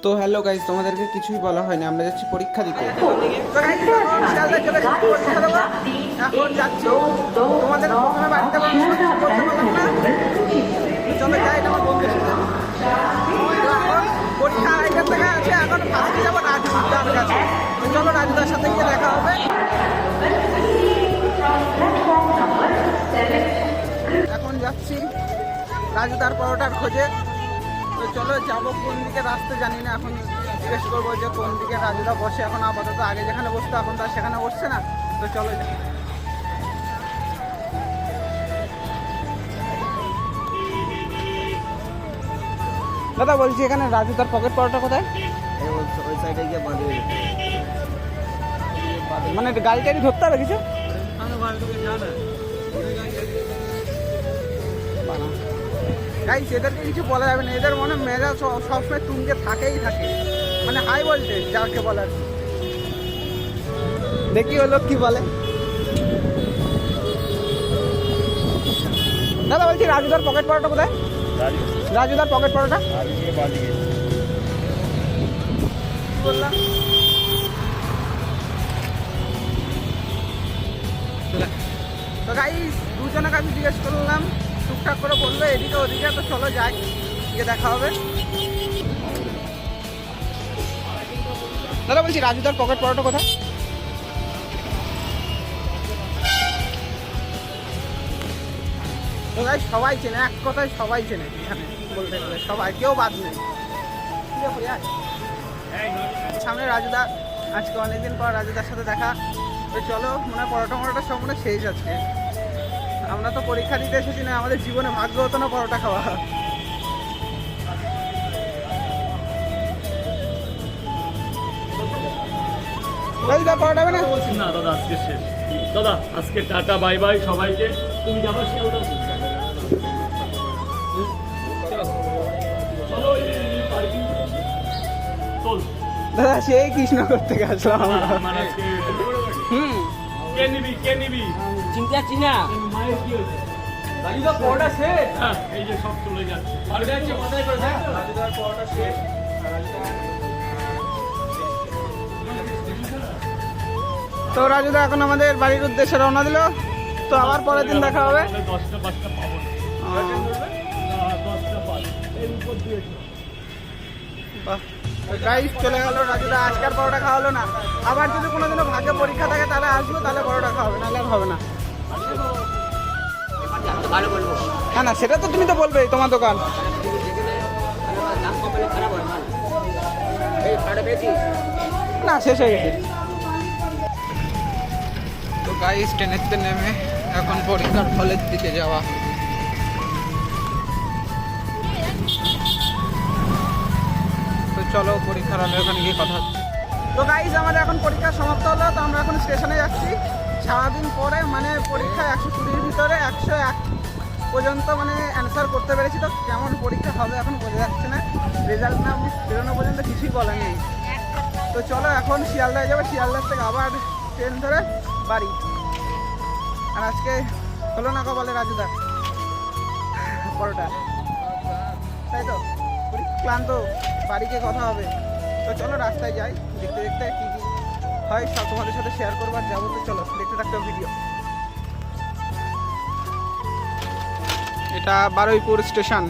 তো hello guys, তোমাদেরকে কিছুই বলা হয়নি, আমরা যাচ্ছি পরীক্ষা দিতে। এখন যাচ্ছি তোমাদের প্রথমে বাড়িতে বলতে পারলাম না, চলো যাই এটা আমার বন্ধুর সাথে। পরীক্ষা আড়াইটার থেকে আছে, এখন ফার্স্টে যাবো রাজুদার কাছে। তো চলো রাজুদার সাথে গিয়ে দেখা হবে। এখন যাচ্ছি রাজুদার পরোটার খোঁজে। তো চলো যাবো, কোন দিকে রাস্তা জানি না, এখন জিজ্ঞেস করবো যে কোন দিকে রাজুদা বসে। এখন আপাতত আগে যেখানে বসতো এখন তার সেখানে বসছে না। তো চলো যাই। দাদা বলছি, এখানে রাজুদার পকেট পরোটা কোথায়? ওই সাইডে গিয়ে বাঁধে মানে গাড়ি টাড়ি ধরতে হবে কিছু? গাইস, এদেরকে কিছু বলা যাবে না, এদের মনে মেজাজ সবসময় তুমকে থাকেই থাকে, মানে হাই ভোল্টেজ যাকে বলার। দেখি হলো কি বলে। দাদা বলছি, রাজুদার পকেট পরোটা কোথায়? রাজুদার পকেট পরোটা বললাম। তো গাইস, দুজনের কাছে জিজ্ঞেস করলাম, টুকটাক করে বললো এদিকে ওদিকে। তো চলো যাই, গিয়ে দেখা হবে। দাদা বলছি, রাজুদার পকেট পরোটা কোথায়? তো গাইস, সবাই চেনে, এক কথায় সবাই চেনে এখানে বলতে গেলে, সবাই, কেউ বাদ নেই। সামনে রাজুদা, আজকে অনেকদিন পর রাজুদার সাথে দেখা। তো চলো, মনে পরোটা মরোটা সব মনে শেষ আজকে। আমরা তো পরীক্ষা দিতে এসেছি না, আমাদের জীবনে ভাগ্য হতো না পরোটা খাওয়া। পরোটা হবে না? না দাদা, আজকে শেষ। দাদা আজকে টাটা, বাই বাই সবাইকে। তুমি যাবার শিয়ালদা দাদা সেই কৃষ্ণনগর থেকে আসলাম আমরা। কে নিবি চিন্তা চিনা মায়ের কি হয়েছে? রাজুদা পরোটা শেষ। হ্যাঁ, এই যে সব চলে যাচ্ছে। রাজুদার পরোটা শেষ। তো রাজুদা এখন আমাদের বাড়ির উদ্দেশ্যে রওনা দিল। তো আবার পরের দিন দেখা হবে। 10টা 5টা পাবো না। 10টা 5 এর উপর দিয়েছে। গাইস, চলে গেল রাজুদা। আজকাল পরোটা খাওয়া হলো না। আবার যদি কোনোদিনও ভাগ্যে পরীক্ষা থাকে তাহলে আসবো, তাহলে পরোটা খাওয়াবে, নাহলে আর হবে না। ভালো বলবো হ্যাঁ না, সেটা তো তুমি তো বলবেই, তোমার দোকান। না, শেষ হয়ে গেছে। তো গাইস, ট্রেনেতে নেমে এখন পরীক্ষার হলের দিকে যাওয়া। তো চলো, পরীক্ষার হলে ওখানে গিয়ে কথা হচ্ছে। তো গাইস, আমাদের এখন পরীক্ষা সমাপ্ত হলো। তো আমরা এখন স্টেশনে যাচ্ছি। সারাদিন পরে মানে পরীক্ষা 120-র ভিতরে 101 পর্যন্ত মানে অ্যান্সার করতে পেরেছি। তো কেমন পরীক্ষা হবে এখন বোঝা যাচ্ছে না, রেজাল্ট না বেরোনো পর্যন্ত কিছুই বলা নেই। তো চলো এখন শিয়ালদায় যাবে, শিয়ালদার থেকে আবার ট্রেন ধরে বাড়ি। আর আজকে হলো না কপালে রাজুদা পরোটা, তাই তো ক্লান্ত, বাড়িকে কথা হবে। তো চলো রাস্তায় যাই, দেখতে দেখতে কী কী হয় সব তোমাদের সাথে শেয়ার করবো আর যাবো। তো চলো দেখতে থাকতে ভিডিও। এটা বারুইপুর স্টেশন।